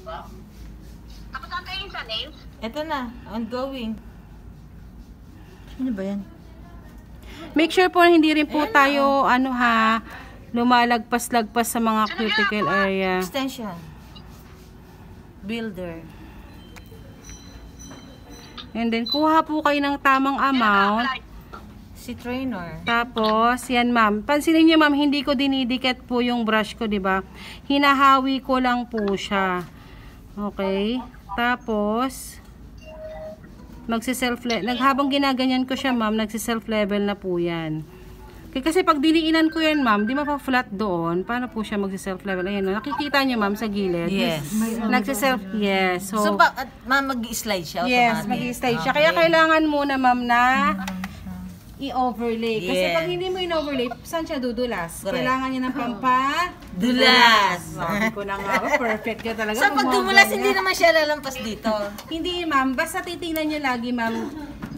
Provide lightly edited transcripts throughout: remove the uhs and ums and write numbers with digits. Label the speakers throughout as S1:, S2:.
S1: Tapos ang kayo sa nails?
S2: Ito na, ongoing. Ano ba yan?
S3: Make sure po hindi rin po tayo, lumalagpas-lagpas sa mga cuticle area.
S2: Extension. Builder.
S3: And then, kuha po kayo ng tamang amount.
S2: Si trainer.
S3: Tapos, yan ma'am. Pansinin niyo ma'am, hindi ko dinidikit po yung brush ko, di ba? Hinahawi ko lang po siya. Okay? Tapos, habang ginaganyan ko siya ma'am, nagsi-self level na po yan. Kasi pag diniinan ko yan ma'am, di mapa-flat doon. Paano po siya magsi-self level? Ayan, no? Nakikita niyo ma'am sa gilid.
S2: Yes.
S3: Nagsi-self, yes.
S2: So ma'am, mag-slide siya automatic.
S3: Yes, mag-slide siya. Kaya kailangan muna ma'am na i-overlay. Kasi pag hindi mo in-overlay, saan siya dudulas?
S2: Correct.
S3: Kailangan niya ng
S2: Dulas.
S3: Sabi ko na nga, perfect ka talaga.
S2: So pag dumulas, hindi naman siya lalampas dito.
S3: Hindi ma'am, basta titingnan niyo lagi ma'am.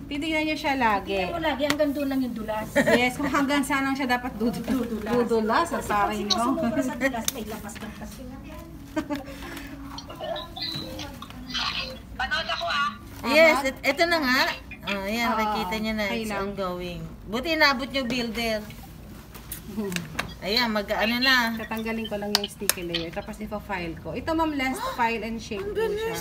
S3: Titingnan niyo siya lagi.
S1: Hindi mo lagi, hanggang doon lang yung dulas.
S3: Yes, kung hanggang saan lang siya dapat dudulas. Sa saring mo.
S1: Sumubra sa dulas, may lapas-lapas. Panood ako
S2: Yes, ito na nga. Ayan, nakikita niyo na. It's
S3: kailang.
S2: ongoing. Buti inabot niyo builder. Ayan, na.
S3: Tatanggalin ko lang yung sticky layer. Tapos ipa-file ko. Ito ma'am, last file and shape po siya.